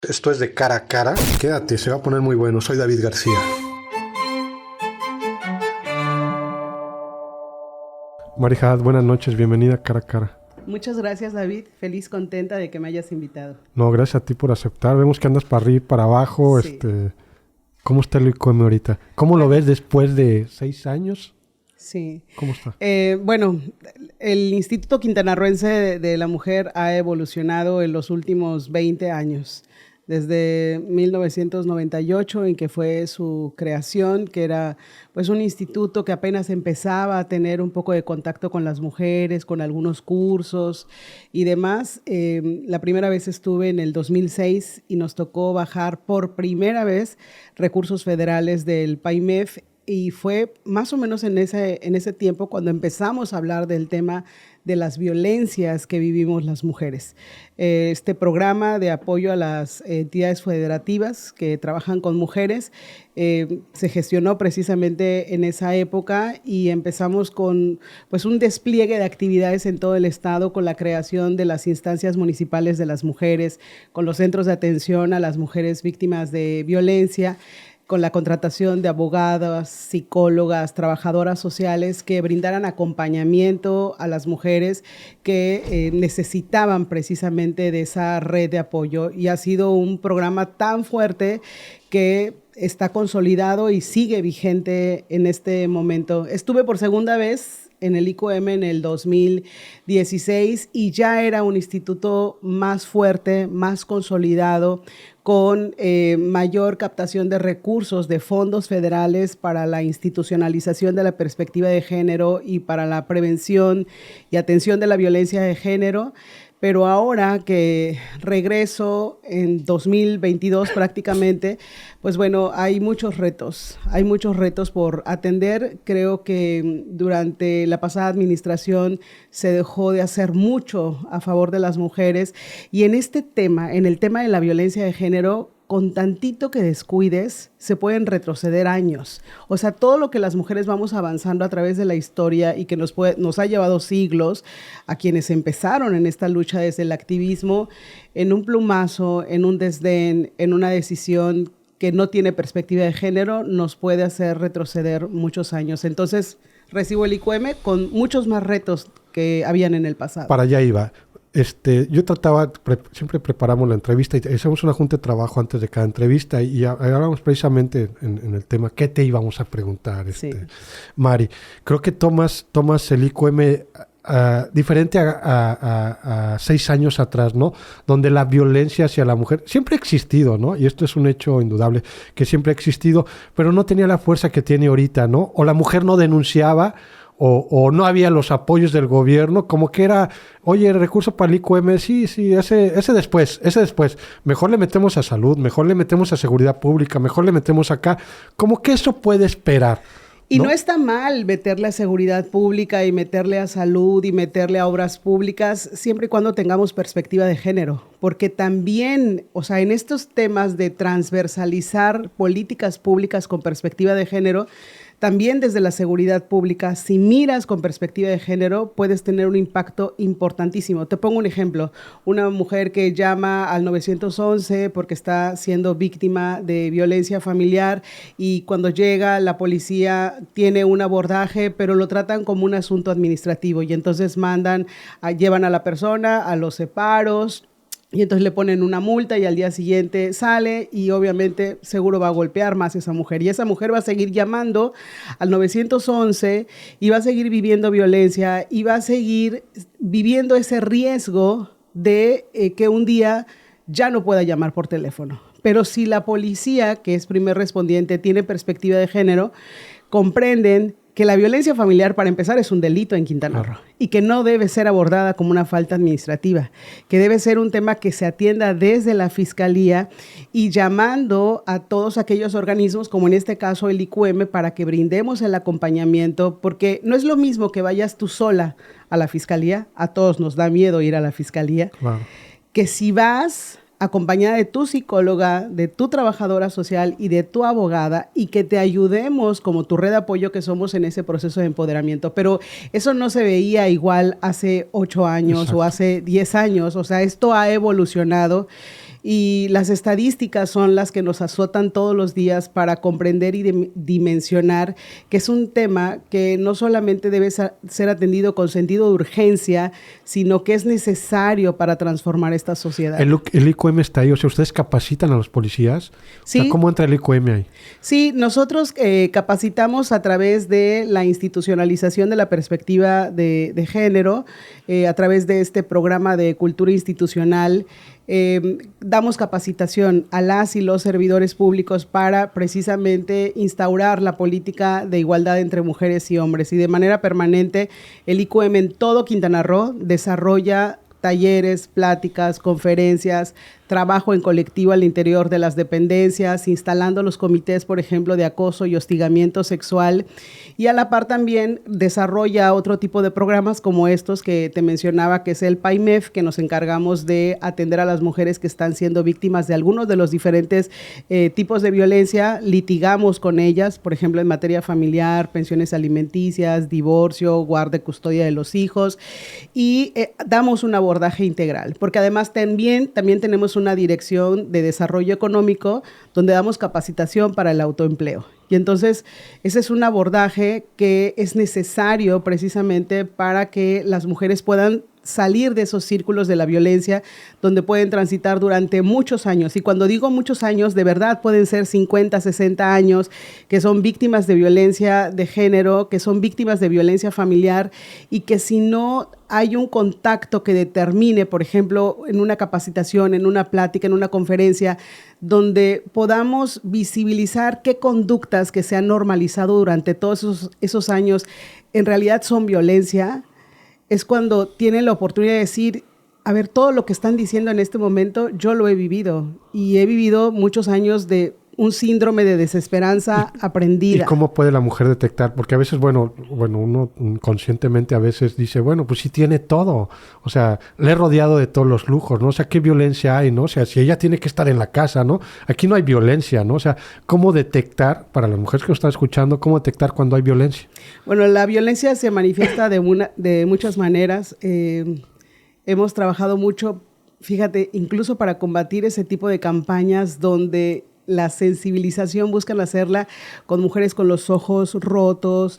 Esto es de Cara a Cara. Quédate, se va a poner muy bueno. Soy David García. Mari Haddad, buenas noches. Bienvenida a Cara a Cara. Muchas gracias, David. Feliz, contenta de que me hayas invitado. No, gracias a ti por aceptar. Vemos que andas para arriba y para abajo. Sí. ¿Cómo está el ICOM ahorita? ¿Cómo lo ves después de 6 años? Sí. ¿Cómo está? Bueno, el Instituto Quintanarroense de la Mujer ha evolucionado en los últimos 20 años. Desde 1998, en que fue su creación, que era pues un instituto que apenas empezaba a tener un poco de contacto con las mujeres, con algunos cursos y demás. La primera vez estuve en el 2006 y nos tocó bajar por primera vez recursos federales del PAIMEF, y fue más o menos en ese tiempo cuando empezamos a hablar del tema de las violencias que vivimos las mujeres. Este programa de apoyo a las entidades federativas que trabajan con mujeres se gestionó precisamente en esa época, y empezamos con pues, un despliegue de actividades en todo el estado, con la creación de las instancias municipales de las mujeres, con los centros de atención a las mujeres víctimas de violencia, con la contratación de abogadas, psicólogas, trabajadoras sociales que brindaran acompañamiento a las mujeres que necesitaban precisamente de esa red de apoyo. Y ha sido un programa tan fuerte que está consolidado y sigue vigente en este momento. Estuve por segunda vez en el ICOM en el 2016 y ya era un instituto más fuerte, más consolidado, con mayor captación de recursos de fondos federales para la institucionalización de la perspectiva de género y para la prevención y atención de la violencia de género. Pero ahora que regreso en 2022 prácticamente, pues bueno, hay muchos retos por atender. Creo que durante la pasada administración se dejó de hacer mucho a favor de las mujeres, y en este tema, en el tema de la violencia de género, con tantito que descuides, se pueden retroceder años. O sea, todo lo que las mujeres vamos avanzando a través de la historia y que nos ha llevado siglos, a quienes empezaron en esta lucha desde el activismo, en un plumazo, en un desdén, en una decisión que no tiene perspectiva de género, nos puede hacer retroceder muchos años. Entonces, recibo el ICOM con muchos más retos que habían en el pasado. Para allá iba. Yo trataba, siempre preparamos la entrevista y hacemos una junta de trabajo antes de cada entrevista, y hablábamos precisamente en el tema, ¿qué te íbamos a preguntar? Sí. Mari, creo que tomas el ICOM diferente a 6 años atrás, ¿no? Donde la violencia hacia la mujer siempre ha existido, ¿no? Y esto es un hecho indudable, que siempre ha existido, pero no tenía la fuerza que tiene ahorita, ¿no? O la mujer no denunciaba, o no había los apoyos del gobierno, como que era, oye, el recurso para el ICOM, sí, ese después, mejor le metemos a salud, mejor le metemos a seguridad pública, mejor le metemos acá, como que eso puede esperar. Y no está mal meterle a seguridad pública y meterle a salud y meterle a obras públicas, siempre y cuando tengamos perspectiva de género, porque también, o sea, en estos temas de transversalizar políticas públicas con perspectiva de género, también desde la seguridad pública, si miras con perspectiva de género, puedes tener un impacto importantísimo. Te pongo un ejemplo. Una mujer que llama al 911 porque está siendo víctima de violencia familiar, y cuando llega la policía tiene un abordaje, pero lo tratan como un asunto administrativo, y entonces llevan a la persona a los separos, y entonces le ponen una multa y al día siguiente sale, y obviamente seguro va a golpear más a esa mujer. Y esa mujer va a seguir llamando al 911 y va a seguir viviendo violencia y va a seguir viviendo ese riesgo de que un día ya no pueda llamar por teléfono. Pero si la policía, que es primer respondiente, tiene perspectiva de género, comprenden que la violencia familiar, para empezar, es un delito en Quintana Roo, y que no debe ser abordada como una falta administrativa, que debe ser un tema que se atienda desde la Fiscalía, y llamando a todos aquellos organismos, como en este caso el ICOM, para que brindemos el acompañamiento, porque no es lo mismo que vayas tú sola a la Fiscalía, a todos nos da miedo ir a la Fiscalía, claro, que si vas acompañada de tu psicóloga, de tu trabajadora social y de tu abogada, y que te ayudemos como tu red de apoyo que somos en ese proceso de empoderamiento. Pero eso no se veía igual hace 8 años. Exacto. O hace 10 años. O sea, esto ha evolucionado, Y las estadísticas son las que nos azotan todos los días para comprender y dimensionar que es un tema que no solamente debe ser atendido con sentido de urgencia, sino que es necesario para transformar esta sociedad. ¿El IQM está ahí? O sea, ¿ustedes capacitan a los policías? Sí. O sea, ¿cómo entra el IQM ahí? Sí, nosotros capacitamos a través de la institucionalización de la perspectiva de género, a través de este programa de cultura institucional. Damos capacitación a las y los servidores públicos para precisamente instaurar la política de igualdad entre mujeres y hombres. Y de manera permanente, el IQM en todo Quintana Roo desarrolla talleres, pláticas, conferencias, trabajo en colectivo al interior de las dependencias, instalando los comités, por ejemplo, de acoso y hostigamiento sexual. Y a la par también desarrolla otro tipo de programas como estos que te mencionaba, que es el PAIMEF, que nos encargamos de atender a las mujeres que están siendo víctimas de algunos de los diferentes tipos de violencia. Litigamos con ellas, por ejemplo, en materia familiar, pensiones alimenticias, divorcio, guarda y custodia de los hijos. Y damos un abordaje integral, porque además también tenemos una dirección de desarrollo económico donde damos capacitación para el autoempleo. Y entonces ese es un abordaje que es necesario precisamente para que las mujeres puedan salir de esos círculos de la violencia donde pueden transitar durante muchos años. Y cuando digo muchos años, de verdad pueden ser 50, 60 años, que son víctimas de violencia de género, que son víctimas de violencia familiar y que si no hay un contacto que determine, por ejemplo, en una capacitación, en una plática, en una conferencia, donde podamos visibilizar qué conductas que se han normalizado durante todos esos años en realidad son violencia, es cuando tienen la oportunidad de decir, a ver, todo lo que están diciendo en este momento, yo lo he vivido y he vivido muchos años de un síndrome de desesperanza aprendida. ¿Y cómo puede la mujer detectar? Porque a veces, bueno, uno conscientemente a veces dice, bueno, pues sí tiene todo. O sea, le he rodeado de todos los lujos, ¿no? O sea, ¿qué violencia hay, no? O sea, si ella tiene que estar en la casa, ¿no? Aquí no hay violencia, ¿no? O sea, ¿cómo detectar, para las mujeres que nos están escuchando, cómo detectar cuando hay violencia? Bueno, la violencia se manifiesta de muchas maneras. Hemos trabajado mucho, fíjate, incluso para combatir ese tipo de campañas donde la sensibilización buscan hacerla con mujeres con los ojos rotos,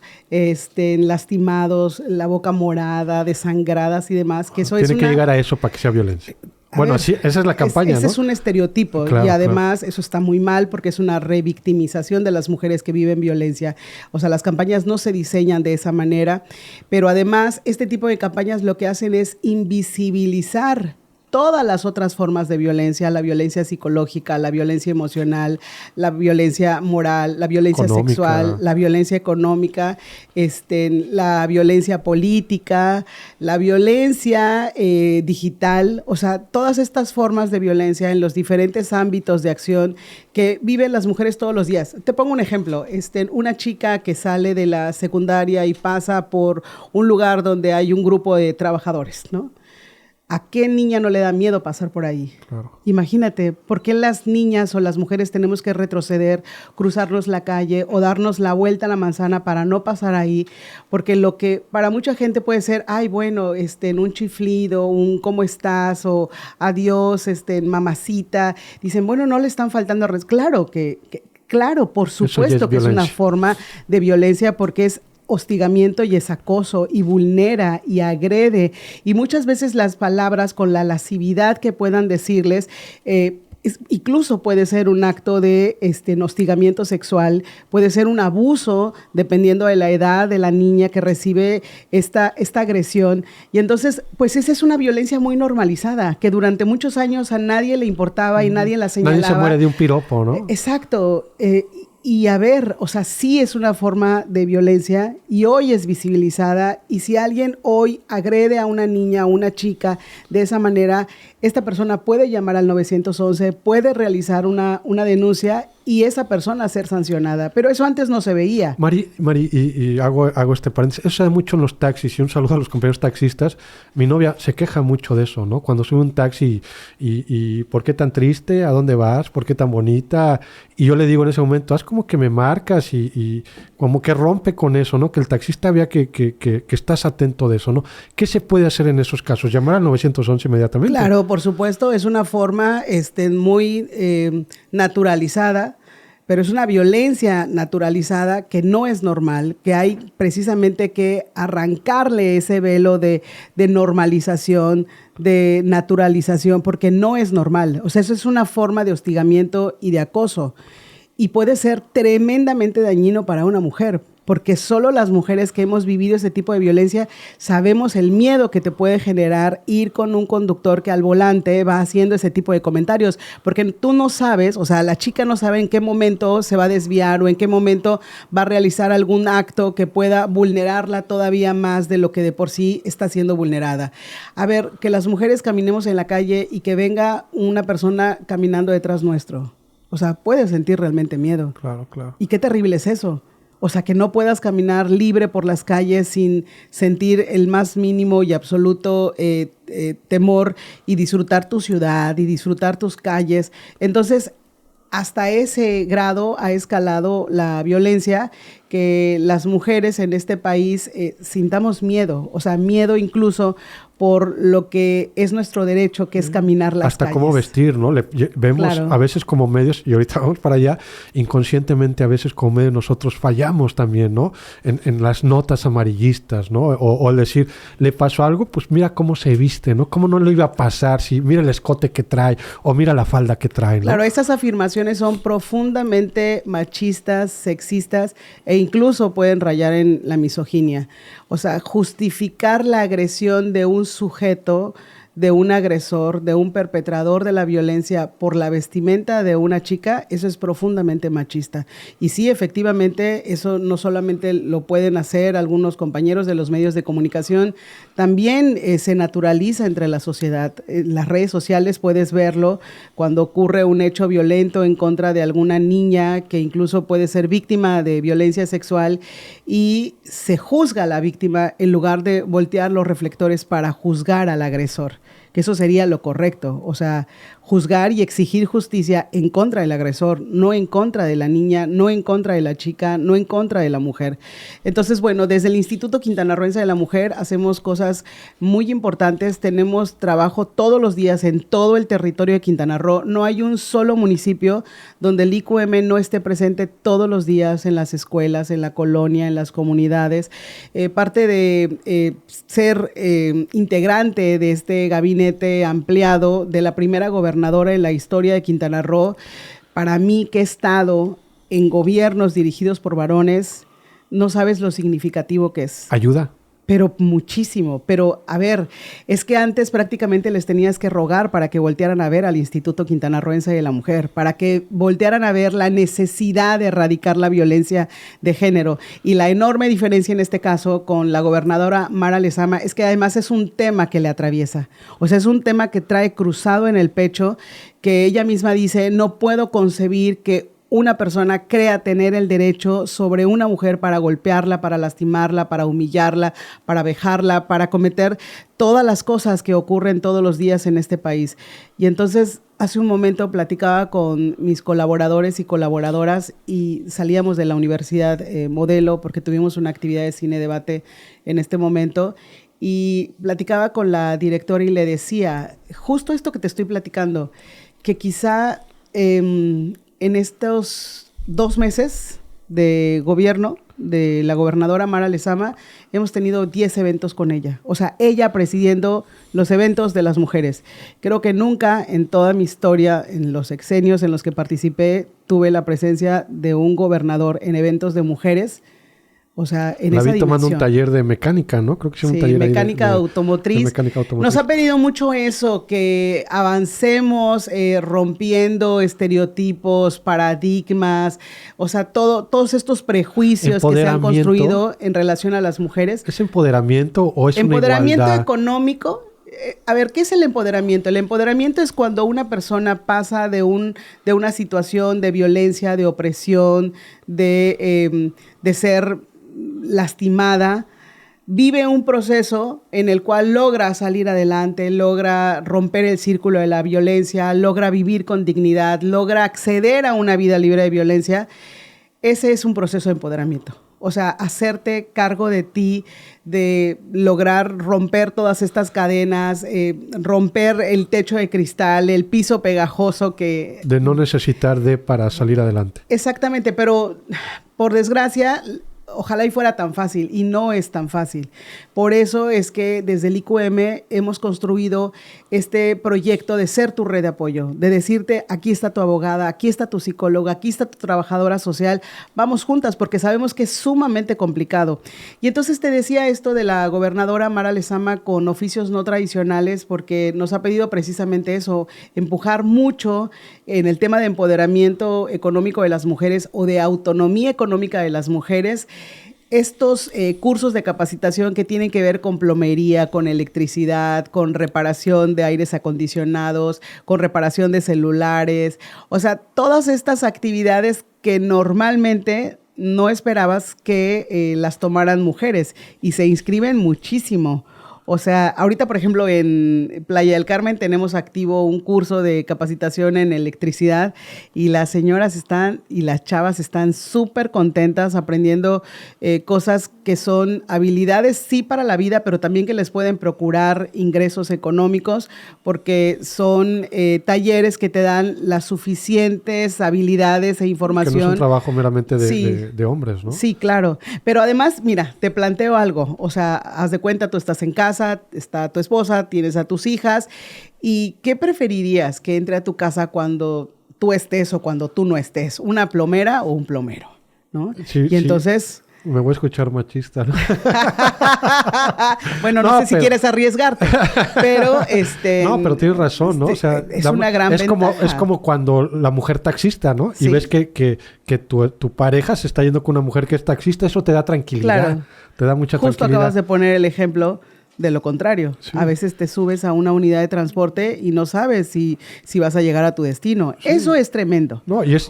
lastimados, la boca morada, desangradas y demás. Que eso Tiene que llegar a eso para que sea violencia. Bueno, así, esa es la campaña, ese ¿no? es un estereotipo, claro, y además eso está muy mal porque es una revictimización de las mujeres que viven violencia. O sea, las campañas no se diseñan de esa manera, pero además este tipo de campañas lo que hacen es invisibilizar todas las otras formas de violencia, la violencia psicológica, la violencia emocional, la violencia moral, la violencia sexual, la violencia económica, la violencia política, la violencia digital, o sea, todas estas formas de violencia en los diferentes ámbitos de acción que viven las mujeres todos los días. Te pongo un ejemplo, una chica que sale de la secundaria y pasa por un lugar donde hay un grupo de trabajadores, ¿no? ¿A qué niña no le da miedo pasar por ahí? Claro. Imagínate, ¿por qué las niñas o las mujeres tenemos que retroceder, cruzarnos la calle o darnos la vuelta a la manzana para no pasar ahí? Porque lo que para mucha gente puede ser, ay, bueno, un chiflido, un ¿cómo estás? O adiós, mamacita. Dicen, bueno, no le están faltando claro claro, por supuesto que es una forma de violencia porque es hostigamiento y es acoso y vulnera y agrede y muchas veces las palabras con la lascividad que puedan decirles incluso puede ser un acto de hostigamiento sexual, puede ser un abuso dependiendo de la edad de la niña que recibe esta agresión y entonces pues esa es una violencia muy normalizada que durante muchos años a nadie le importaba y nadie la señalaba. Nadie se muere de un piropo, ¿no? Exacto. Y a ver, o sea, sí es una forma de violencia y hoy es visibilizada y si alguien hoy agrede a una niña, a una chica de esa manera, esta persona puede llamar al 911, puede realizar una denuncia y esa persona ser sancionada. Pero eso antes no se veía. Mari, y hago este paréntesis. Eso se da mucho en los taxis y un saludo a los compañeros taxistas. Mi novia se queja mucho de eso, ¿no? Cuando sube un taxi y ¿por qué tan triste? ¿A dónde vas? ¿Por qué tan bonita? Y yo le digo en ese momento, haz como que me marcas y como que rompe con eso, ¿no? Que el taxista vea que estás atento de eso, ¿no? ¿Qué se puede hacer en esos casos? ¿Llamar al 911 inmediatamente? Claro, por supuesto, es una forma muy naturalizada, pero es una violencia naturalizada que no es normal, que hay precisamente que arrancarle ese velo de normalización, de naturalización, porque no es normal. O sea, eso es una forma de hostigamiento y de acoso. Y puede ser tremendamente dañino para una mujer, porque solo las mujeres que hemos vivido ese tipo de violencia sabemos el miedo que te puede generar ir con un conductor que al volante va haciendo ese tipo de comentarios, porque tú no sabes, o sea, la chica no sabe en qué momento se va a desviar o en qué momento va a realizar algún acto que pueda vulnerarla todavía más de lo que de por sí está siendo vulnerada. A ver, que las mujeres caminemos en la calle y que venga una persona caminando detrás nuestro. O sea, puedes sentir realmente miedo. Claro, claro. Y qué terrible es eso. O sea, que no puedas caminar libre por las calles sin sentir el más mínimo y absoluto temor y disfrutar tu ciudad y disfrutar tus calles. Entonces, hasta ese grado ha escalado la violencia que las mujeres en este país sintamos miedo, o sea, miedo incluso por lo que es nuestro derecho, que es caminar las hasta calles. Cómo vestir, ¿no? Vemos Claro. a veces como medios, y ahorita vamos para allá, inconscientemente a veces como medios nosotros fallamos también, ¿no? En las notas amarillistas, ¿no? O el decir, le pasó algo, pues mira cómo se viste, ¿no? Cómo no le iba a pasar, si mira el escote que trae, o mira la falda que trae, ¿no? Claro, esas afirmaciones son profundamente machistas, sexistas, e incluso pueden rayar en la misoginia. O sea, justificar la agresión de un sujeto, de un agresor, de un perpetrador de la violencia por la vestimenta de una chica, eso es profundamente machista. Y sí, efectivamente, eso no solamente lo pueden hacer algunos compañeros de los medios de comunicación, también se naturaliza entre la sociedad. En las redes sociales puedes verlo cuando ocurre un hecho violento en contra de alguna niña que incluso puede ser víctima de violencia sexual y se juzga a la víctima en lugar de voltear los reflectores para juzgar al agresor, que eso sería lo correcto, o sea, juzgar y exigir justicia en contra del agresor, no en contra de la niña, no en contra de la chica, no en contra de la mujer. Entonces, bueno, desde el Instituto Quintanarroense de la Mujer hacemos cosas muy importantes, tenemos trabajo todos los días en todo el territorio de Quintana Roo, no hay un solo municipio donde el IQM no esté presente todos los días en las escuelas, en la colonia, en las comunidades. Parte de ser integrante de este gabinete ampliado de la primera gobernadora en la historia de Quintana Roo, para mí que he estado en gobiernos dirigidos por varones, no sabes lo significativo que es. Ayuda. Pero muchísimo. Pero, a ver, es que antes prácticamente les tenías que rogar para que voltearan a ver al Instituto Quintanarroense de la Mujer, para que voltearan a ver la necesidad de erradicar la violencia de género. Y la enorme diferencia en este caso con la gobernadora Mara Lezama es que además es un tema que le atraviesa. O sea, es un tema que trae cruzado en el pecho, que ella misma dice, no puedo concebir que una persona crea tener el derecho sobre una mujer para golpearla, para lastimarla, para humillarla, para vejarla, para cometer todas las cosas que ocurren todos los días en este país. Y entonces, hace un momento platicaba con mis colaboradores y colaboradoras y salíamos de la Universidad Modelo porque tuvimos una actividad de cine debate en este momento y platicaba con la directora y le decía, justo esto que te estoy platicando, que quizá en estos 2 meses de gobierno de la gobernadora Mara Lezama, hemos tenido 10 eventos con ella. O sea, ella presidiendo los eventos de las mujeres. Creo que nunca en toda mi historia, en los sexenios en los que participé, tuve la presencia de un gobernador en eventos de mujeres. O sea, en esa dimensión. La vi tomando un taller de mecánica, ¿no? Creo que es un taller mecánica automotriz. De mecánica automotriz. Nos ha pedido mucho eso, que avancemos rompiendo estereotipos, paradigmas, o sea, todos estos prejuicios que se han construido en relación a las mujeres. ¿Es empoderamiento o es una igualdad? Empoderamiento económico. A ver, ¿qué es el empoderamiento? El empoderamiento es cuando una persona pasa de una situación de violencia, de opresión, de ser lastimada, vive un proceso en el cual logra salir adelante, logra romper el círculo de la violencia, logra vivir con dignidad, logra acceder a una vida libre de violencia. Ese es un proceso de empoderamiento. O sea, hacerte cargo de ti, de lograr romper todas estas cadenas, romper el techo de cristal, el piso pegajoso que... De no necesitar para salir adelante. Exactamente, pero por desgracia... Ojalá y fuera tan fácil, y no es tan fácil. Por eso es que desde el IQM hemos construido este proyecto de ser tu red de apoyo, de decirte, aquí está tu abogada, aquí está tu psicóloga, aquí está tu trabajadora social, vamos juntas, porque sabemos que es sumamente complicado. Y entonces te decía esto de la gobernadora Mara Lezama con oficios no tradicionales, porque nos ha pedido precisamente eso, empujar mucho en el tema de empoderamiento económico de las mujeres o de autonomía económica de las mujeres, estos cursos de capacitación que tienen que ver con plomería, con electricidad, con reparación de aires acondicionados, con reparación de celulares, o sea, todas estas actividades que normalmente no esperabas que las tomaran mujeres y se inscriben muchísimo. O sea, ahorita, por ejemplo, en Playa del Carmen tenemos activo un curso de capacitación en electricidad y las señoras están y las chavas están súper contentas aprendiendo cosas que son habilidades, sí, para la vida, pero también que les pueden procurar ingresos económicos porque son talleres que te dan las suficientes habilidades e información. Que no es un trabajo meramente de hombres, ¿no? Sí, claro. Pero además, mira, te planteo algo. O sea, haz de cuenta, tú estás en casa, está tu esposa, tienes a tus hijas, ¿y qué preferirías que entre a tu casa cuando tú estés o cuando tú no estés? ¿Una plomera o un plomero? ¿No? Sí, y entonces... Sí. Me voy a escuchar machista, ¿no? Bueno, no sé si quieres arriesgarte, pero No, pero tienes razón, ¿no? O sea, es una gran ventaja. Es como cuando la mujer taxista, ¿no? Sí. Y ves que tu pareja se está yendo con una mujer que es taxista, eso te da tranquilidad. Claro. Te da mucha tranquilidad. Justo acabas de poner el ejemplo de lo contrario. Sí. A veces te subes a una unidad de transporte y no sabes si vas a llegar a tu destino. Sí. Eso es tremendo. No, y es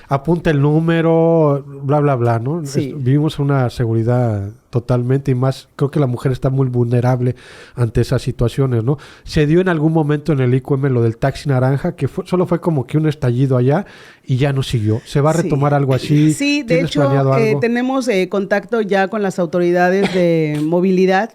apunta el número, bla, bla, bla, ¿no? Sí. Vivimos una seguridad totalmente y más, creo que la mujer está muy vulnerable ante esas situaciones, ¿no? Se dio en algún momento en el IQM lo del taxi naranja, que solo fue como que un estallido allá y ya no siguió. ¿Se va a retomar algo así? Sí, de hecho, tenemos contacto ya con las autoridades de movilidad,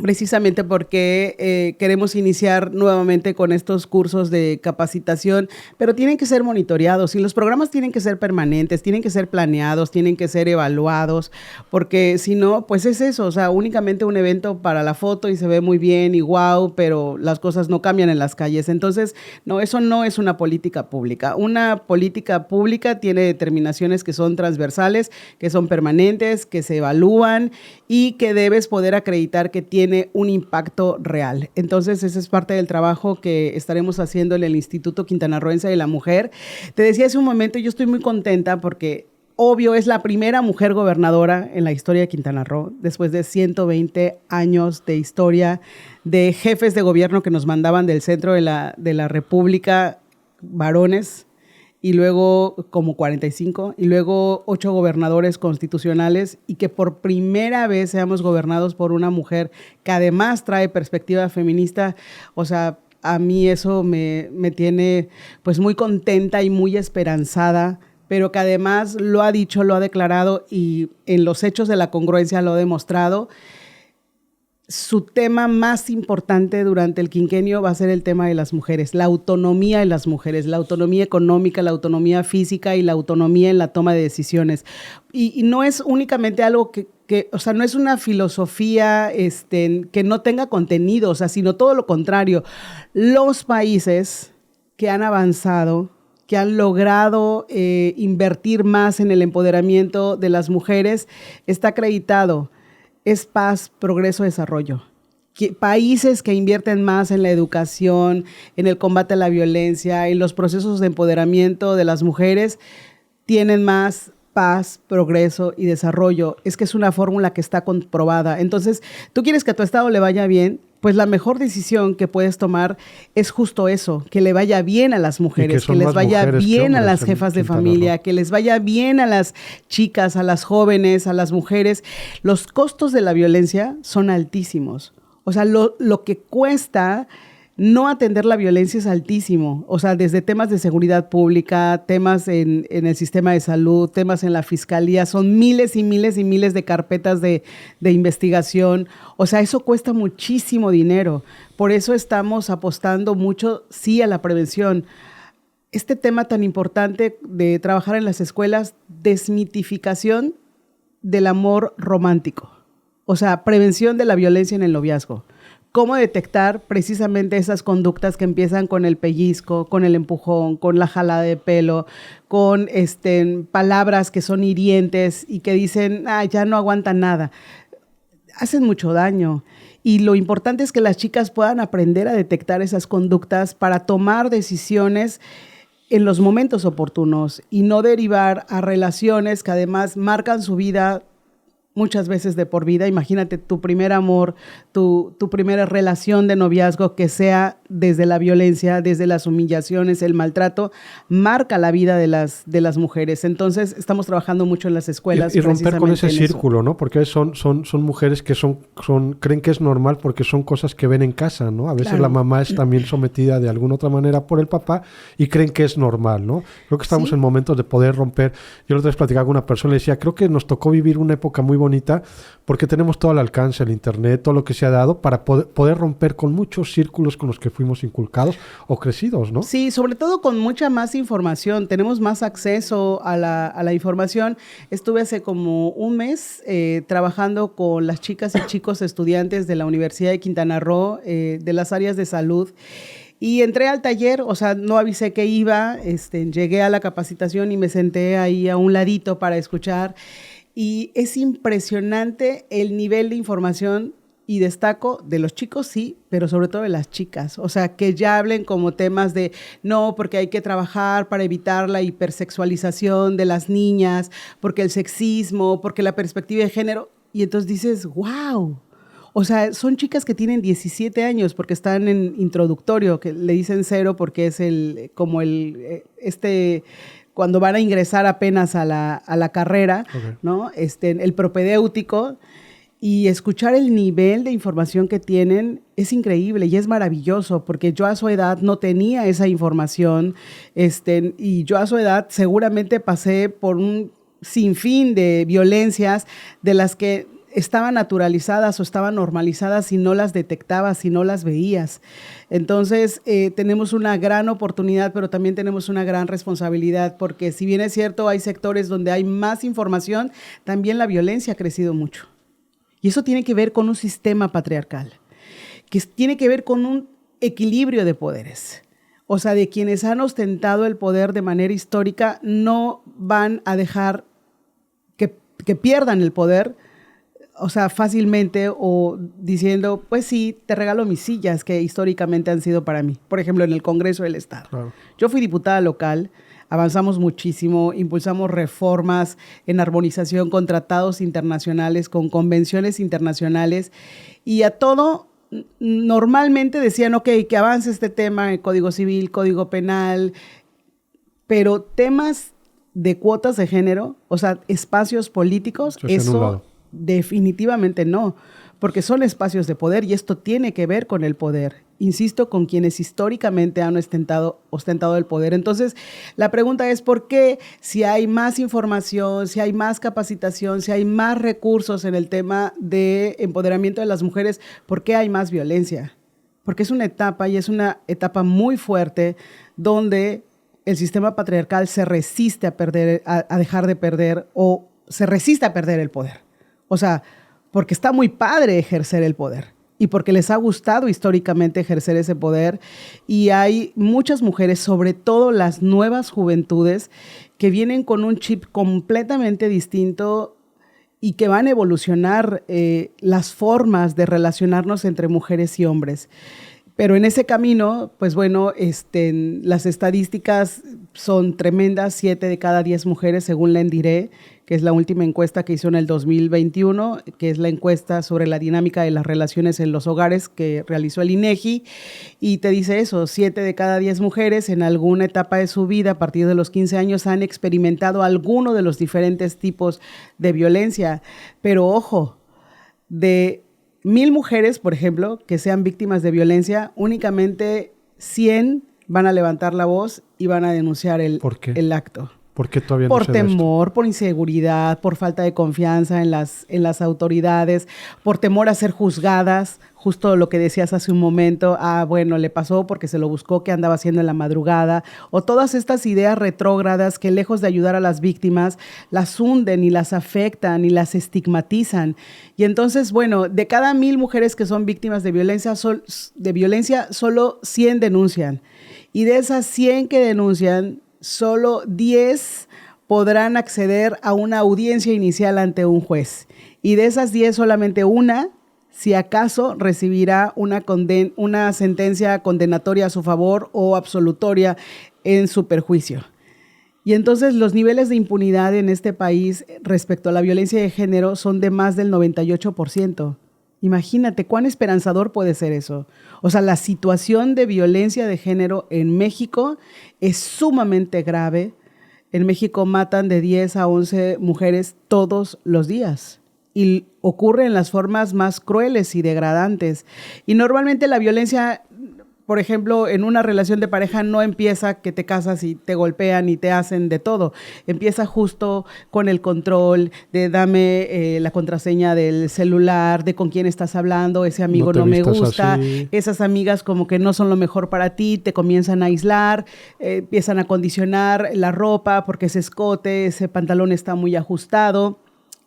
precisamente porque queremos iniciar nuevamente con estos cursos de capacitación, pero tienen que ser monitoreados y los programas tienen que ser permanentes, tienen que ser planeados, tienen que ser evaluados, porque si no, pues es eso, o sea, únicamente un evento para la foto y se ve muy bien y wow, pero las cosas no cambian en las calles. Entonces, no, eso no es una política pública. Una política pública tiene determinaciones que son transversales, que son permanentes, que se evalúan y que debes poder acreditar que tiene un impacto real. Entonces, ese es parte del trabajo que estaremos haciendo en el Instituto Quintanarroense de la Mujer. Te decía hace un momento, yo estoy muy contenta porque, obvio, es la primera mujer gobernadora en la historia de Quintana Roo, después de 120 años de historia, de jefes de gobierno que nos mandaban del centro de la República, varones, y luego como 45, y luego 8 gobernadores constitucionales, y que por primera vez seamos gobernados por una mujer que además trae perspectiva feminista. O sea, a mí eso me tiene pues muy contenta y muy esperanzada, pero que además lo ha dicho, lo ha declarado y en los hechos de la congruencia lo ha demostrado. Su tema más importante durante el quinquenio va a ser el tema de las mujeres, la autonomía de las mujeres, la autonomía económica, la autonomía física y la autonomía en la toma de decisiones. Y no es únicamente algo o sea, no es una filosofía que no tenga contenido, o sea, sino todo lo contrario. Los países que han avanzado, que han logrado invertir más en el empoderamiento de las mujeres, está acreditado. Es paz, progreso, desarrollo. Países que invierten más en la educación, en el combate a la violencia, en los procesos de empoderamiento de las mujeres, tienen más paz, progreso y desarrollo. Es que es una fórmula que está comprobada. Entonces, tú quieres que a tu estado le vaya bien, pues la mejor decisión que puedes tomar es justo eso, que le vaya bien a las mujeres, que les vaya bien a las jefas de familia, que les vaya bien a las chicas, a las jóvenes, a las mujeres. Los costos de la violencia son altísimos. O sea, lo que cuesta no atender la violencia es altísimo. O sea, desde temas de seguridad pública, temas en el sistema de salud, temas en la fiscalía, son miles y miles y miles de carpetas de investigación. O sea, eso cuesta muchísimo dinero. Por eso estamos apostando mucho, sí, a la prevención. Este tema tan importante de trabajar en las escuelas, desmitificación del amor romántico. O sea, prevención de la violencia en el noviazgo. Cómo detectar precisamente esas conductas que empiezan con el pellizco, con el empujón, con la jalada de pelo, con palabras que son hirientes y que dicen, ya no aguantan nada. Hacen mucho daño. Y lo importante es que las chicas puedan aprender a detectar esas conductas para tomar decisiones en los momentos oportunos y no derivar a relaciones que además marcan su vida muchas veces de por vida. Imagínate tu primer amor, tu primera relación de noviazgo que sea desde la violencia, desde las humillaciones, el maltrato, marca la vida de las mujeres. Entonces, estamos trabajando mucho en las escuelas. Y romper con ese círculo, ¿no? Porque son mujeres que creen que es normal porque son cosas que ven en casa, ¿no? A veces claro. La mamá es también sometida de alguna otra manera por el papá y creen que es normal, ¿no? Creo que estamos en momentos de poder romper. Yo la otra vez platicaba con una persona y le decía, creo que nos tocó vivir una época muy bonita porque tenemos todo al alcance, el internet, todo lo que se ha dado para poder romper con muchos círculos con los que fuimos inculcados o crecidos, ¿no? Sí, sobre todo con mucha más información. Tenemos más acceso a la información. Estuve hace como un mes trabajando con las chicas y chicos estudiantes de la Universidad de Quintana Roo, de las áreas de salud. Y entré al taller, o sea, no avisé que iba, llegué a la capacitación y me senté ahí a un ladito para escuchar. Y es impresionante el nivel de información y destaco de los chicos, sí, pero sobre todo de las chicas. O sea, que ya hablen como temas de, no, porque hay que trabajar para evitar la hipersexualización de las niñas, porque el sexismo, porque la perspectiva de género. Y entonces dices, wow. O sea, son chicas que tienen 17 años porque están en introductorio, que le dicen 0 porque es cuando van a ingresar apenas a la carrera, okay. ¿No? El propedéutico, y escuchar el nivel de información que tienen es increíble y es maravilloso, porque yo a su edad no tenía esa información, y yo a su edad seguramente pasé por un sinfín de violencias de las que estaban naturalizadas o estaban normalizadas y no las detectabas, y no las veías. Entonces, tenemos una gran oportunidad, pero también tenemos una gran responsabilidad, porque si bien es cierto, hay sectores donde hay más información, también la violencia ha crecido mucho. Y eso tiene que ver con un sistema patriarcal, que tiene que ver con un equilibrio de poderes. O sea, de quienes han ostentado el poder de manera histórica no van a dejar que pierdan el poder, o sea, fácilmente, o diciendo, pues sí, te regalo mis sillas que históricamente han sido para mí. Por ejemplo, en el Congreso del Estado. Claro. Yo fui diputada local, avanzamos muchísimo, impulsamos reformas en armonización con tratados internacionales, con convenciones internacionales, y a todo normalmente decían, ok, que avance este tema, el Código Civil, Código Penal, pero temas de cuotas de género, o sea, espacios políticos, eso definitivamente no, porque son espacios de poder y esto tiene que ver con el poder. Insisto, con quienes históricamente han ostentado el poder. Entonces, la pregunta es, ¿por qué si hay más información, si hay más capacitación, si hay más recursos en el tema de empoderamiento de las mujeres, por qué hay más violencia? Porque es una etapa, y es una etapa muy fuerte, donde el sistema patriarcal se resiste a dejar de perder, o se resiste a perder el poder. O sea, porque está muy padre ejercer el poder y porque les ha gustado históricamente ejercer ese poder. Y hay muchas mujeres, sobre todo las nuevas juventudes, que vienen con un chip completamente distinto y que van a evolucionar las formas de relacionarnos entre mujeres y hombres. Pero en ese camino, pues bueno, las estadísticas son tremendas, 7 de cada 10 mujeres, según la ENDIRE, que es la última encuesta que hizo en el 2021, que es la encuesta sobre la dinámica de las relaciones en los hogares que realizó el INEGI, y te dice eso, 7 de cada 10 mujeres en alguna etapa de su vida, a partir de los 15 años, han experimentado alguno de los diferentes tipos de violencia. Pero ojo, de 1000 mujeres, por ejemplo, que sean víctimas de violencia, únicamente 100 van a levantar la voz y van a denunciar el acto. ¿Por qué todavía no por se da temor, esto? por inseguridad, por falta de confianza en las autoridades, por temor a ser juzgadas, justo lo que decías hace un momento, bueno, le pasó porque se lo buscó, que andaba haciendo en la madrugada, o todas estas ideas retrógradas que lejos de ayudar a las víctimas, las hunden y las afectan y las estigmatizan. Y entonces, bueno, de cada 1000 mujeres que son víctimas de violencia, solo 100 denuncian. Y de esas 100 que denuncian, solo 10 podrán acceder a una audiencia inicial ante un juez. Y de esas 10, solamente una, si acaso, recibirá una sentencia condenatoria a su favor o absolutoria en su perjuicio. Y entonces los niveles de impunidad en este país respecto a la violencia de género son de más del 98%. Imagínate cuán esperanzador puede ser eso. O sea, la situación de violencia de género en México es sumamente grave. En México matan de 10 a 11 mujeres todos los días. Y ocurre en las formas más crueles y degradantes. Y normalmente la violencia, por ejemplo, en una relación de pareja no empieza que te casas y te golpean y te hacen de todo. Empieza justo con el control de dame la contraseña del celular, de con quién estás hablando, ese amigo no me gusta, así. Esas amigas como que no son lo mejor para ti, te comienzan a aislar, empiezan a condicionar la ropa porque ese escote, ese pantalón está muy ajustado.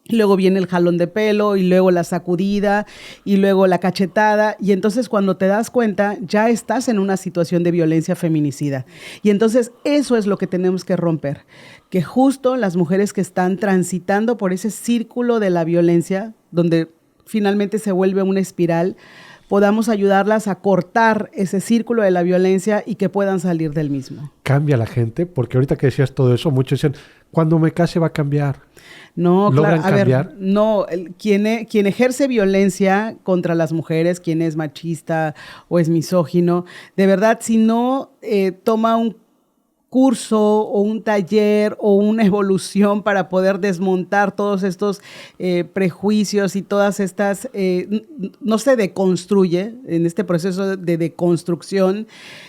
Luego viene el jalón de pelo y luego la sacudida y luego la cachetada, y entonces cuando te das cuenta ya estás en una situación de violencia feminicida. Y entonces eso es lo que tenemos que romper, que justo las mujeres que están transitando por ese círculo de la violencia, donde finalmente se vuelve una espiral, podamos ayudarlas a cortar ese círculo de la violencia y que puedan salir del mismo. Cambia la gente, porque ahorita que decías todo eso, muchos dicen, cuando me case va a cambiar. No, ¿Logran claro, cambiar? Ver, no, quien ejerce violencia contra las mujeres, quien es machista o es misógino, de verdad, si no toma un curso o un taller o una evolución para poder desmontar todos estos prejuicios y todas estas, no se deconstruye en este proceso de deconstrucción,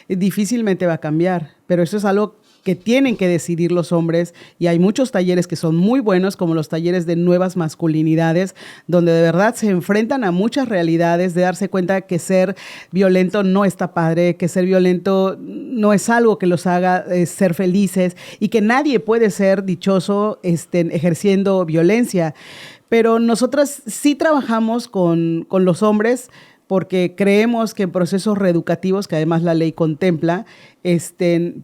difícilmente va a cambiar, pero eso es algo que tienen que decidir los hombres, y hay muchos talleres que son muy buenos, como los talleres de nuevas masculinidades, donde de verdad se enfrentan a muchas realidades, de darse cuenta que ser violento no está padre, que ser violento no es algo que los haga ser felices, y que nadie puede ser dichoso ejerciendo violencia. Pero nosotras sí trabajamos con los hombres, porque creemos que en procesos reeducativos, que además la ley contempla,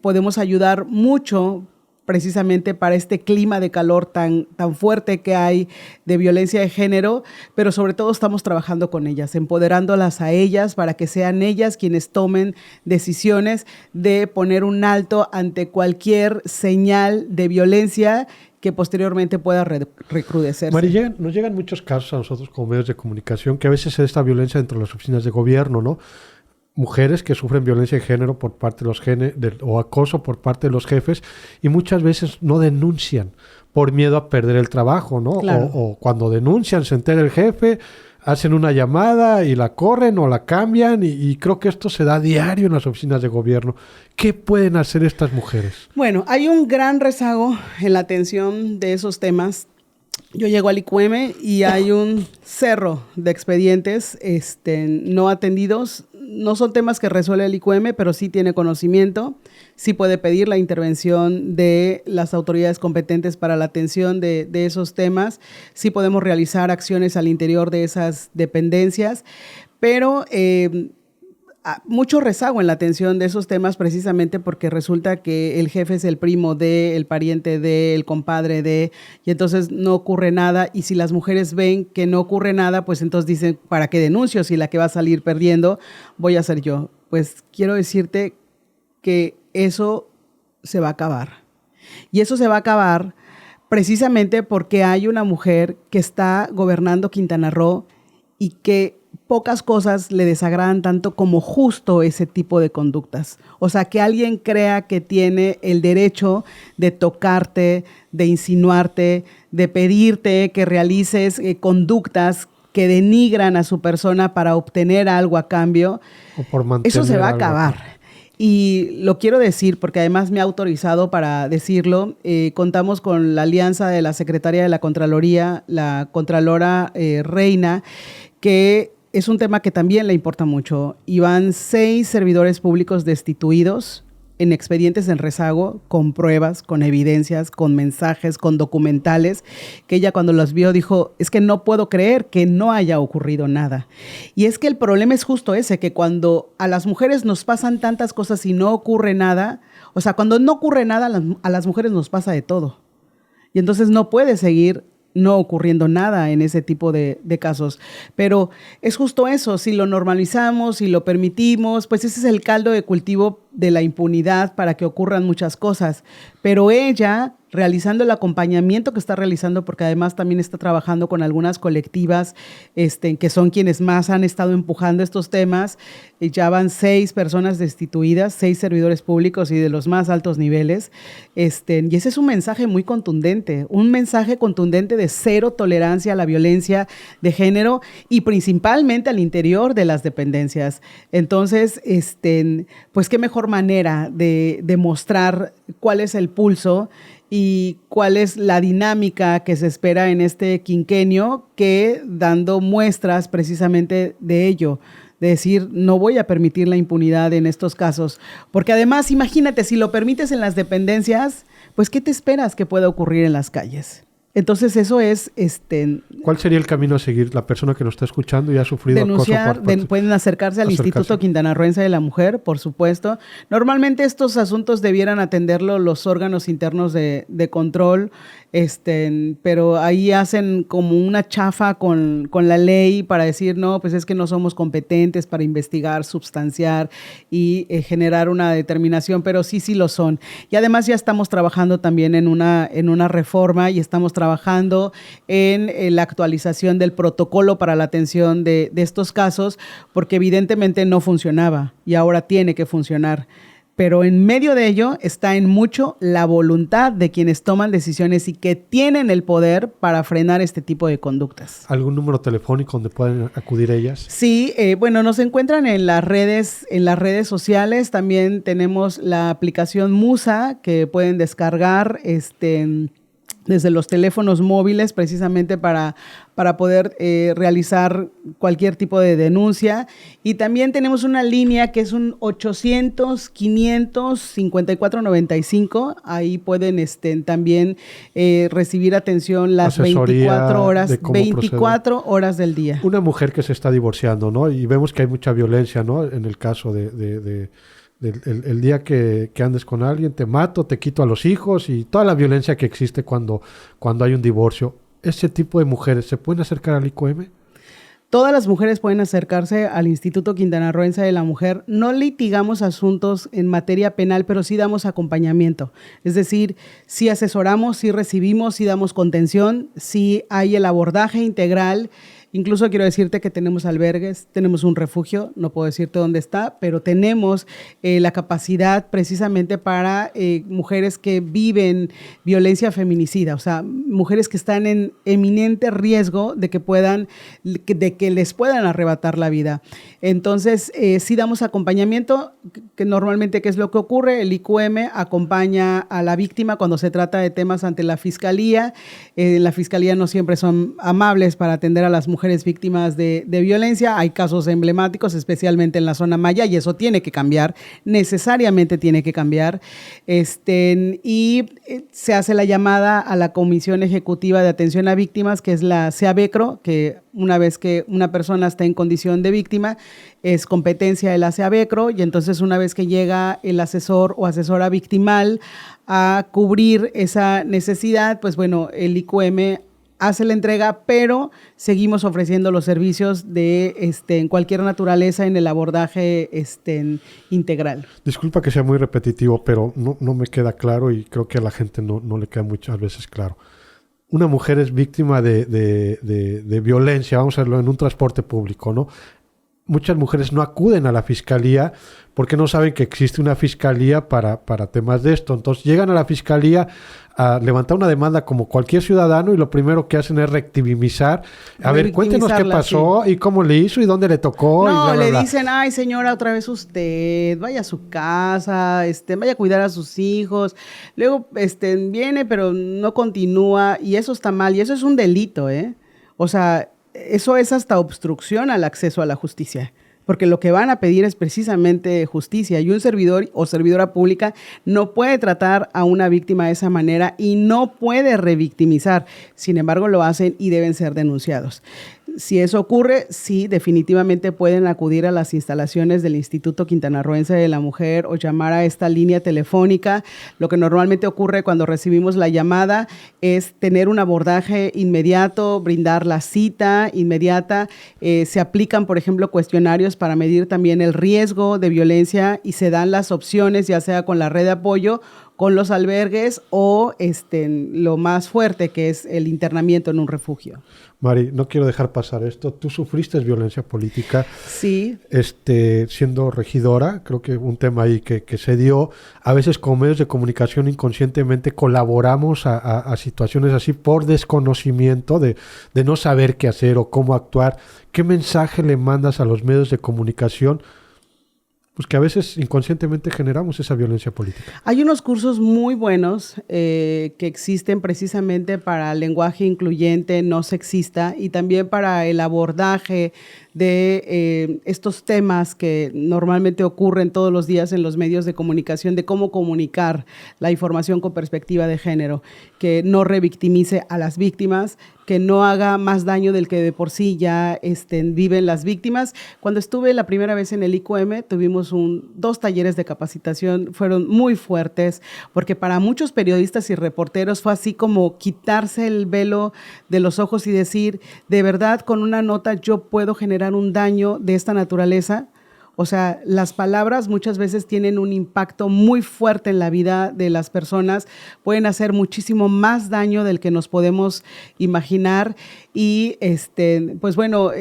podemos ayudar mucho precisamente para este clima de calor tan fuerte que hay de violencia de género, pero sobre todo estamos trabajando con ellas, empoderándolas a ellas para que sean ellas quienes tomen decisiones de poner un alto ante cualquier señal de violencia que posteriormente pueda recrudecerse. Mari, nos llegan muchos casos a nosotros como medios de comunicación que a veces se da esta violencia dentro de las oficinas de gobierno, ¿no? Mujeres que sufren violencia de género por parte de los o acoso por parte de los jefes, y muchas veces no denuncian por miedo a perder el trabajo, ¿no? Claro. O cuando denuncian se entera el jefe, hacen una llamada y la corren o la cambian, y creo que esto se da a diario en las oficinas de gobierno. ¿Qué pueden hacer estas mujeres? Bueno, hay un gran rezago en la atención de esos temas. Yo llego al IQM y hay un cerro de expedientes no atendidos. No son temas que resuelve el IQM, pero sí tiene conocimiento, sí puede pedir la intervención de las autoridades competentes para la atención de esos temas, sí podemos realizar acciones al interior de esas dependencias, pero mucho rezago en la atención de esos temas precisamente porque resulta que el jefe es el primo de, el pariente de, el compadre de, y entonces no ocurre nada, y si las mujeres ven que no ocurre nada, pues entonces dicen, ¿para qué denuncio si la que va a salir perdiendo voy a ser yo? Pues quiero decirte que eso se va a acabar. Y eso se va a acabar precisamente porque hay una mujer que está gobernando Quintana Roo y que pocas cosas le desagradan tanto como justo ese tipo de conductas. O sea, que alguien crea que tiene el derecho de tocarte, de insinuarte, de pedirte que realices conductas que denigran a su persona para obtener algo a cambio, O por mantener eso se va a algo. acabar. Y lo quiero decir porque además me ha autorizado para decirlo. Contamos con la alianza de la Secretaría de la Contraloría, la Contralora Reina, que es un tema que también le importa mucho. Y van 6 servidores públicos destituidos en expedientes en rezago, con pruebas, con evidencias, con mensajes, con documentales, que ella cuando los vio dijo, es que no puedo creer que no haya ocurrido nada. Y es que el problema es justo ese, que cuando a las mujeres nos pasan tantas cosas y no ocurre nada, o sea, cuando no ocurre nada, a las mujeres nos pasa de todo. Y entonces no puede seguir no ocurriendo nada en ese tipo de casos. Pero es justo eso, si lo normalizamos, si lo permitimos, pues ese es el caldo de cultivo de la impunidad para que ocurran muchas cosas. Pero ella, realizando el acompañamiento que está realizando, porque además también está trabajando con algunas colectivas que son quienes más han estado empujando estos temas, ya van 6 personas destituidas, 6 servidores públicos y de los más altos niveles, y ese es un mensaje muy contundente, un mensaje contundente de cero tolerancia a la violencia de género y principalmente al interior de las dependencias. Entonces, pues qué mejor manera de demostrar cuál es el pulso y cuál es la dinámica que se espera en este quinquenio que dando muestras precisamente de ello, de decir, no voy a permitir la impunidad en estos casos, porque además, imagínate, si lo permites en las dependencias, pues ¿qué te esperas que pueda ocurrir en las calles? Entonces eso es... ¿Cuál sería el camino a seguir? La persona que nos está escuchando y ha sufrido denunciar, acoso por pueden acercarse al Instituto Quintanarroense de la Mujer, por supuesto. Normalmente estos asuntos debieran atenderlo los órganos internos de control, pero ahí hacen como una chafa con la ley para decir, no, pues es que no somos competentes para investigar, substanciar y generar una determinación, pero sí lo son. Y además ya estamos trabajando también en una reforma y estamos trabajando en la actualización del protocolo para la atención de estos casos, porque evidentemente no funcionaba y ahora tiene que funcionar. Pero en medio de ello está en mucho la voluntad de quienes toman decisiones y que tienen el poder para frenar este tipo de conductas. ¿Algún número telefónico donde pueden acudir ellas? Sí, bueno, nos encuentran en las redes sociales. También tenemos la aplicación Musa que pueden descargar desde los teléfonos móviles precisamente para poder realizar cualquier tipo de denuncia. Y también tenemos una línea que es un 800-500-5495. Ahí pueden también recibir atención las Asesoría 24 horas del día. Una mujer que se está divorciando, ¿no? Y vemos que hay mucha violencia, ¿no? En el caso el día que andes con alguien, te mato, te quito a los hijos y toda la violencia que existe cuando hay un divorcio. ¿Ese tipo de mujeres se pueden acercar al ICOM? Todas las mujeres pueden acercarse al Instituto Quintanarroense de la Mujer. No litigamos asuntos en materia penal, pero sí damos acompañamiento. Es decir, sí asesoramos, sí recibimos, sí damos contención, sí hay el abordaje integral. Incluso quiero decirte que tenemos albergues, tenemos un refugio, no puedo decirte dónde está, pero tenemos la capacidad precisamente para mujeres que viven violencia feminicida, o sea, mujeres que están en eminente riesgo de que les puedan arrebatar la vida. Entonces, sí damos acompañamiento, que normalmente, ¿qué es lo que ocurre? El IQM acompaña a la víctima cuando se trata de temas ante la Fiscalía. La Fiscalía no siempre son amables para atender a las mujeres víctimas de violencia. Hay casos emblemáticos, especialmente en la zona maya, y eso tiene que cambiar, necesariamente tiene que cambiar. Y se hace la llamada a la Comisión Ejecutiva de Atención a Víctimas, que es la CEAVECRO, que una vez que una persona está en condición de víctima, es competencia de la CEAVECRO, y entonces una vez que llega el asesor o asesora victimal a cubrir esa necesidad, pues bueno, el IQM hace la entrega, pero seguimos ofreciendo los servicios de en cualquier naturaleza en el abordaje integral. Disculpa que sea muy repetitivo, pero no me queda claro y creo que a la gente no le queda muchas veces claro. Una mujer es víctima de violencia, vamos a verlo en un transporte público, ¿no? muchas mujeres no acuden a la fiscalía porque no saben que existe una fiscalía para temas de esto. Entonces llegan a la fiscalía a levantar una demanda como cualquier ciudadano y lo primero que hacen es revictimizar. A ver, cuéntenos qué pasó y cómo le hizo y dónde le tocó. No, y bla, bla, le bla. dicen, ay señora, otra vez usted, vaya a su casa, vaya a cuidar a sus hijos. Luego viene pero no continúa y eso está mal y eso es un delito, ¿eh? O sea, eso es hasta obstrucción al acceso a la justicia. Porque lo que van a pedir es precisamente justicia y un servidor o servidora pública no puede tratar a una víctima de esa manera y no puede revictimizar. Sin embargo, lo hacen y deben ser denunciados. Si eso ocurre, sí, definitivamente pueden acudir a las instalaciones del Instituto Quintanarroense de la Mujer o llamar a esta línea telefónica. Lo que normalmente ocurre cuando recibimos la llamada es tener un abordaje inmediato, brindar la cita inmediata. Se aplican, por ejemplo, cuestionarios para medir también el riesgo de violencia y se dan las opciones, ya sea con la red de apoyo, con los albergues o lo más fuerte, que es el internamiento en un refugio. Mari, no quiero dejar pasar esto. Tú sufriste violencia política. Sí. Siendo regidora, creo que un tema ahí que se dio. A veces como medios de comunicación inconscientemente colaboramos a situaciones así por desconocimiento de no saber qué hacer o cómo actuar. ¿Qué mensaje le mandas a los medios de comunicación? Pues que a veces inconscientemente generamos esa violencia política. Hay unos cursos muy buenos que existen precisamente para lenguaje incluyente, no sexista, y también para el abordaje de estos temas que normalmente ocurren todos los días en los medios de comunicación, de cómo comunicar la información con perspectiva de género, que no revictimice a las víctimas, que no haga más daño del que de por sí ya viven las víctimas. Cuando estuve la primera vez en el IQM, tuvimos 2 talleres de capacitación, fueron muy fuertes, porque para muchos periodistas y reporteros fue así como quitarse el velo de los ojos y decir, de verdad, con una nota yo puedo generar un daño de esta naturaleza. O sea, las palabras muchas veces tienen un impacto muy fuerte en la vida de las personas, pueden hacer muchísimo más daño del que nos podemos imaginar y pues bueno,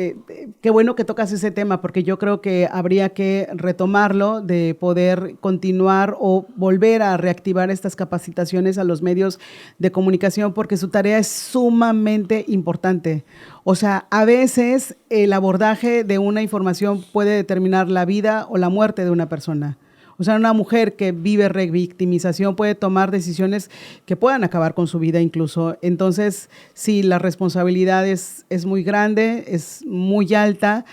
qué bueno que tocas ese tema porque yo creo que habría que retomarlo, de poder continuar o volver a reactivar estas capacitaciones a los medios de comunicación porque su tarea es sumamente importante. O sea, a veces el abordaje de una información puede determinar la vida o la muerte de una persona. O sea, una mujer que vive revictimización puede tomar decisiones que puedan acabar con su vida incluso. Entonces, sí, la responsabilidad es muy grande, es muy alta.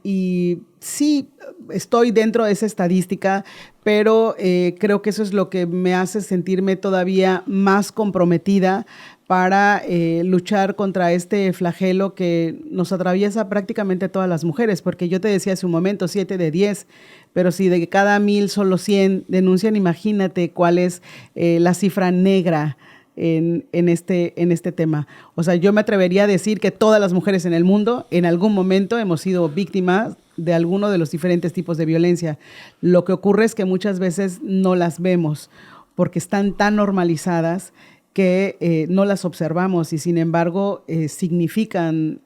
Y sí, estoy dentro de esa estadística, pero creo que eso es lo que me hace sentirme todavía más comprometida para luchar contra este flagelo que nos atraviesa prácticamente todas las mujeres, porque yo te decía hace un momento, 7 de 10, pero si de cada 1000 solo 100 denuncian, imagínate cuál es la cifra negra en este tema. O sea, yo me atrevería a decir que todas las mujeres en el mundo en algún momento hemos sido víctimas de alguno de los diferentes tipos de violencia. Lo que ocurre es que muchas veces no las vemos porque están tan normalizadas que no las observamos y sin embargo significan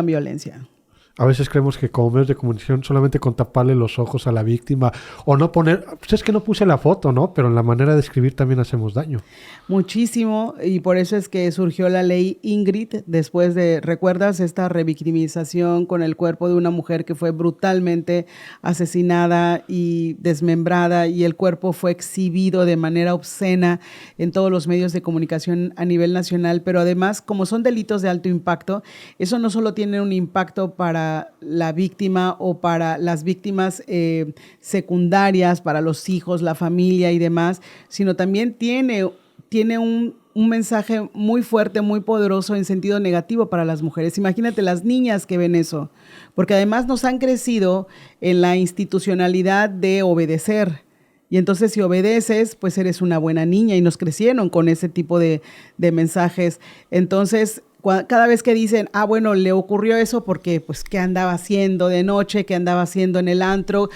violencia. A veces creemos que como medios de comunicación solamente con taparle los ojos a la víctima o no poner, pues es que no puse la foto, ¿no? Pero en la manera de escribir también hacemos daño. Muchísimo, y por eso es que surgió la ley Ingrid después de, ¿recuerdas esta revictimización con el cuerpo de una mujer que fue brutalmente asesinada y desmembrada y el cuerpo fue exhibido de manera obscena en todos los medios de comunicación a nivel nacional? Pero además, como son delitos de alto impacto, eso no solo tiene un impacto para la víctima o para las víctimas secundarias, para los hijos, la familia y demás, sino también tiene un mensaje muy fuerte, muy poderoso en sentido negativo para las mujeres. Imagínate las niñas que ven eso, porque además nos han crecido en la institucionalidad de obedecer. Y entonces si obedeces, pues eres una buena niña y nos crecieron con ese tipo de mensajes. Entonces, cada vez que dicen, bueno, le ocurrió eso porque, pues, ¿qué andaba haciendo de noche? ¿Qué andaba haciendo en el antro?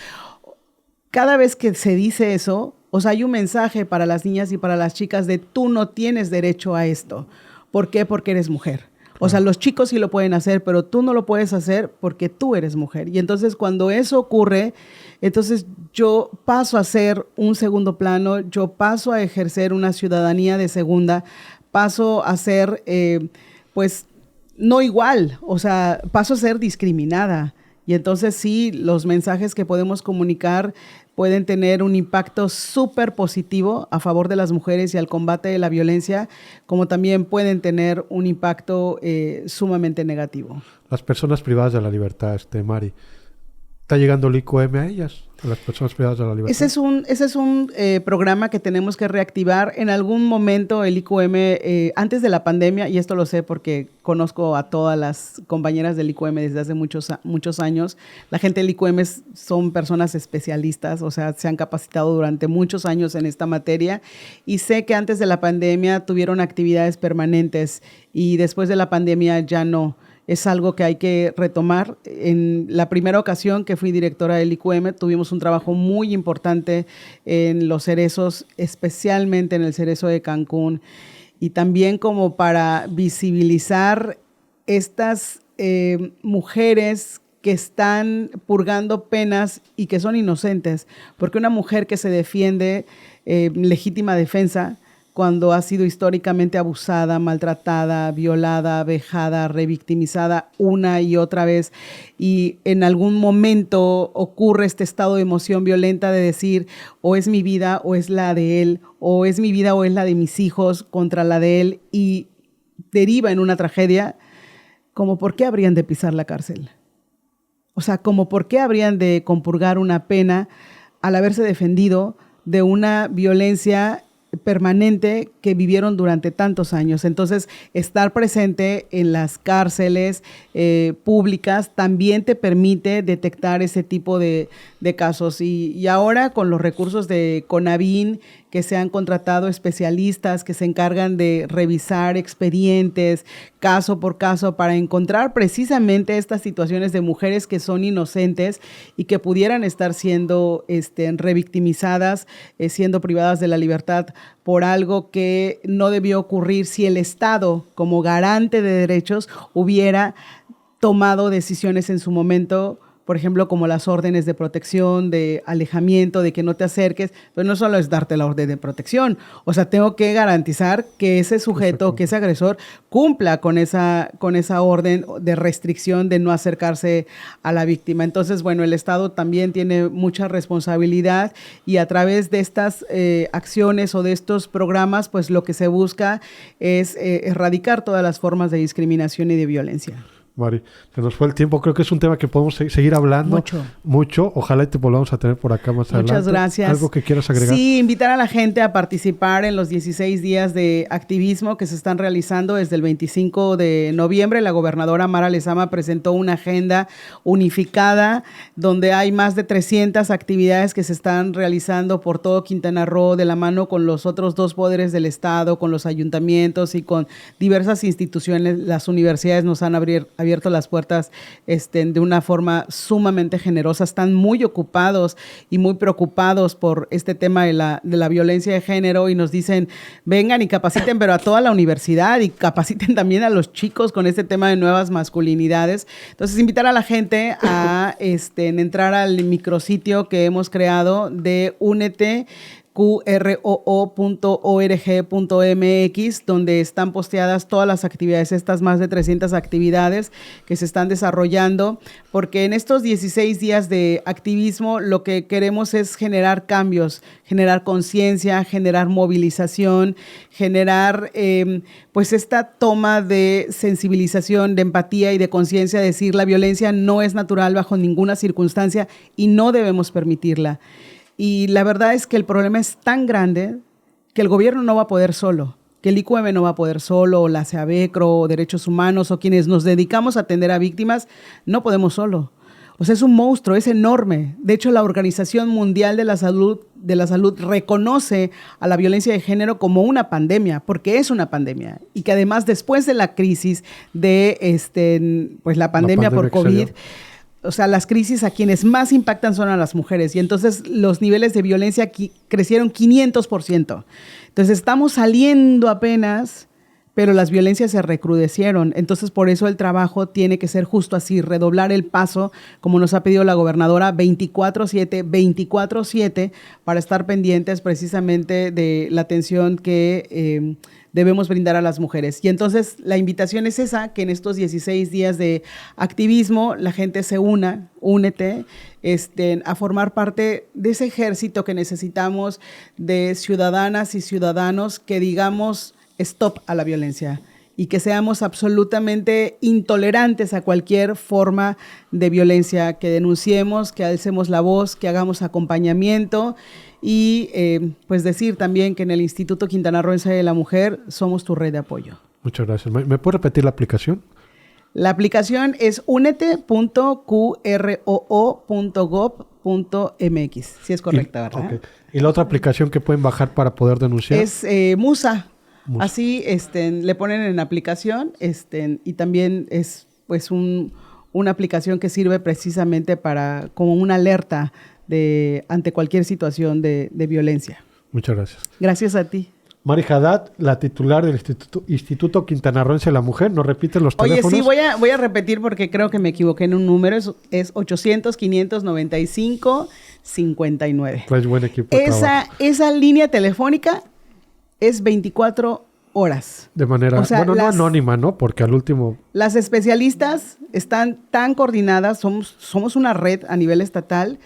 Cada vez que se dice eso, o sea, hay un mensaje para las niñas y para las chicas de tú no tienes derecho a esto. ¿Por qué? Porque eres mujer. O sea, los chicos sí lo pueden hacer, pero tú no lo puedes hacer porque tú eres mujer. Y entonces cuando eso ocurre, entonces yo paso a ser un segundo plano, yo paso a ejercer una ciudadanía de segunda, paso a ser, pues, no igual, o sea, paso a ser discriminada. Y entonces sí, los mensajes que podemos comunicar pueden tener un impacto súper positivo a favor de las mujeres y al combate de la violencia, como también pueden tener un impacto sumamente negativo. Las personas privadas de la libertad, Mari. ¿Está llegando el IQM a ellas, a las personas privadas de la libertad? Ese es un programa que tenemos que reactivar. En algún momento el IQM, antes de la pandemia, y esto lo sé porque conozco a todas las compañeras del IQM desde hace muchos años, la gente del IQM son personas especialistas, o sea, se han capacitado durante muchos años en esta materia, y sé que antes de la pandemia tuvieron actividades permanentes y después de la pandemia ya no. Es algo que hay que retomar. En la primera ocasión que fui directora del IQM, tuvimos un trabajo muy importante en los cerezos, especialmente en el cerezo de Cancún, y también como para visibilizar estas mujeres que están purgando penas y que son inocentes, porque una mujer que se defiende, legítima defensa, cuando ha sido históricamente abusada, maltratada, violada, vejada, revictimizada una y otra vez, y en algún momento ocurre este estado de emoción violenta de decir, o es mi vida o es la de él, o es mi vida o es la de mis hijos contra la de él, y deriva en una tragedia, como por qué habrían de pisar la cárcel. O sea, como por qué habrían de compurgar una pena al haberse defendido de una violencia permanente que vivieron durante tantos años. Entonces, estar presente en las cárceles públicas también te permite detectar ese tipo de casos. Y ahora con los recursos de CONAVIN, que se han contratado especialistas que se encargan de revisar expedientes caso por caso para encontrar precisamente estas situaciones de mujeres que son inocentes y que pudieran estar siendo revictimizadas, siendo privadas de la libertad por algo que no debió ocurrir si el Estado, como garante de derechos, hubiera tomado decisiones en su momento, por ejemplo, como las órdenes de protección, de alejamiento, de que no te acerques, pero no solo es darte la orden de protección, o sea, tengo que garantizar que ese sujeto, que ese agresor cumpla con esa orden de restricción de no acercarse a la víctima. Entonces, bueno, el Estado también tiene mucha responsabilidad y a través de estas acciones o de estos programas, pues lo que se busca es erradicar todas las formas de discriminación y de violencia. Mari, se nos fue el tiempo. Creo que es un tema que podemos seguir hablando mucho. Ojalá y te volvamos a tener por acá más adelante. Muchas gracias. ¿Algo que quieras agregar? Sí, invitar a la gente a participar en los 16 días de activismo que se están realizando desde el 25 de noviembre. La gobernadora Mara Lezama presentó una agenda unificada donde hay más de 300 actividades que se están realizando por todo Quintana Roo de la mano con los otros 2 poderes del Estado, con los ayuntamientos y con diversas instituciones. Las universidades nos han abierto las puertas de una forma sumamente generosa. Están muy ocupados y muy preocupados por este tema de la violencia de género y nos dicen, vengan y capaciten, pero a toda la universidad y capaciten también a los chicos con este tema de nuevas masculinidades. Entonces, invitar a la gente a entrar al micrositio que hemos creado de Únete, qroo.org.mx, donde están posteadas todas las actividades, estas más de 300 actividades que se están desarrollando, porque en estos 16 días de activismo lo que queremos es generar cambios, generar conciencia, generar movilización, generar pues esta toma de sensibilización, de empatía y de conciencia, decir la violencia no es natural bajo ninguna circunstancia y no debemos permitirla. Y la verdad es que el problema es tan grande que el gobierno no va a poder solo, que el IQM no va a poder solo, o la CEAVECRO, o Derechos Humanos, o quienes nos dedicamos a atender a víctimas, no podemos solo. O sea, es un monstruo, es enorme. De hecho, la Organización Mundial de la Salud reconoce a la violencia de género como una pandemia, porque es una pandemia. Y que además, después de la crisis de pues la pandemia por COVID, o sea, las crisis a quienes más impactan son a las mujeres y entonces los niveles de violencia crecieron 500%. Entonces estamos saliendo apenas, pero las violencias se recrudecieron. Entonces, por eso el trabajo tiene que ser justo así, redoblar el paso, como nos ha pedido la gobernadora, 24/7, para estar pendientes precisamente de la atención que debemos brindar a las mujeres. Y entonces la invitación es esa, que en estos 16 días de activismo la gente se únete a formar parte de ese ejército que necesitamos de ciudadanas y ciudadanos que digamos stop a la violencia y que seamos absolutamente intolerantes a cualquier forma de violencia, que denunciemos, que alcemos la voz, que hagamos acompañamiento y pues decir también que en el Instituto Quintanarroense de la Mujer somos tu red de apoyo. Muchas gracias. ¿Me puede repetir la aplicación? La aplicación es unete.qroo.gov.mx. Si es correcta, ¿verdad? Okay. ¿Y la otra aplicación que pueden bajar para poder denunciar? Es Musa. Así le ponen en aplicación y también es pues una aplicación que sirve precisamente para como una alerta ante cualquier situación de violencia. Muchas gracias. Gracias a ti. Mari Haddad, la titular del Instituto Quintanarroense de la Mujer, ¿nos repite los teléfonos? Oye, sí, voy a repetir porque creo que me equivoqué en un número, es 800-595-59. Pues buen equipo de trabajo. Esa línea telefónica es 24 horas. De manera, no anónima, ¿no? Porque al último... Las especialistas están tan coordinadas, somos una red a nivel estatal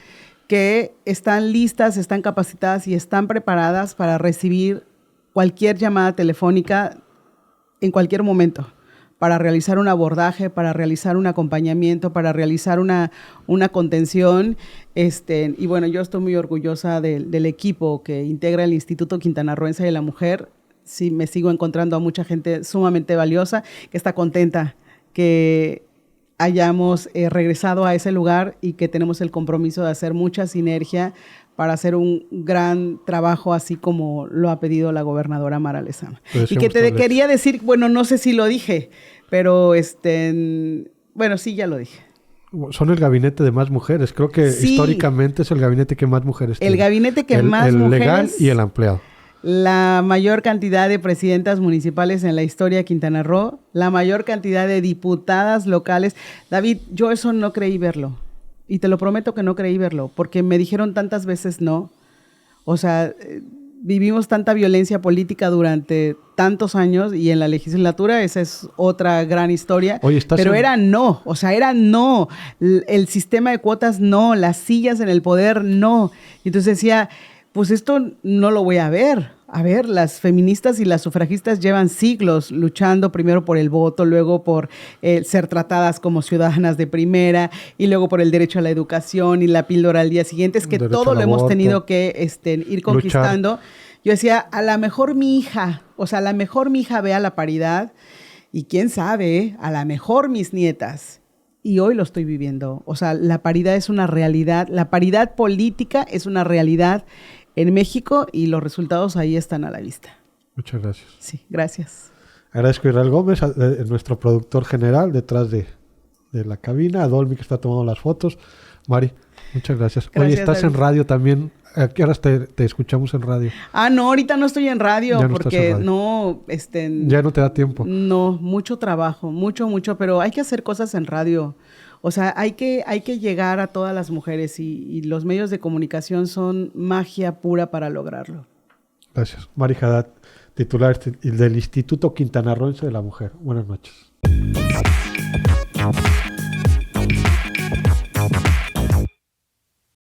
que están listas, están capacitadas y están preparadas para recibir cualquier llamada telefónica en cualquier momento, para realizar un abordaje, para realizar un acompañamiento, para realizar una contención. Y bueno, yo estoy muy orgullosa del equipo que integra el Instituto Quintanarroense de la Mujer. Sí, me sigo encontrando a mucha gente sumamente valiosa, que está contenta que hayamos regresado a ese lugar y que tenemos el compromiso de hacer mucha sinergia para hacer un gran trabajo, así como lo ha pedido la gobernadora Mara Lezama. Y que te quería decir, bueno, no sé si lo dije, pero bueno, sí, ya lo dije. Son el gabinete de más mujeres. Creo que históricamente es el gabinete que más mujeres tiene. El gabinete que más mujeres... El legal y el ampliado. La mayor cantidad de presidentas municipales en la historia de Quintana Roo, la mayor cantidad de diputadas locales. David, yo eso no creí verlo. Y te lo prometo que no creí verlo, porque me dijeron tantas veces no. O sea, vivimos tanta violencia política durante tantos años y en la legislatura esa es otra gran historia. Oye, pero era no, o sea, era no. El sistema de cuotas no, las sillas en el poder no. Y entonces decía, pues esto no lo voy a ver. A ver, las feministas y las sufragistas llevan siglos luchando primero por el voto, luego por ser tratadas como ciudadanas de primera y luego por el derecho a la educación y la píldora al día siguiente. Es que todo lo hemos tenido que ir conquistando. Luchar. Yo decía, a lo mejor mi hija vea la paridad y quién sabe, a lo mejor mis nietas. Y hoy lo estoy viviendo. O sea, la paridad es una realidad. La paridad política es una realidad en México y los resultados ahí están a la vista. Muchas gracias. Sí, gracias. Agradezco a Israel Gómez, nuestro productor general detrás de la cabina, a Dolby que está tomando las fotos. Mari, muchas gracias. Oye, estás David. En radio también. ¿A qué horas te escuchamos en radio? No, ahorita no estoy en radio ya no porque en radio. No, ya no te da tiempo. No, mucho trabajo, mucho, pero hay que hacer cosas en radio. O sea, hay que llegar a todas las mujeres y los medios de comunicación son magia pura para lograrlo. Gracias. Mari Haddad, titular del Instituto Quintanarroense de la Mujer. Buenas noches.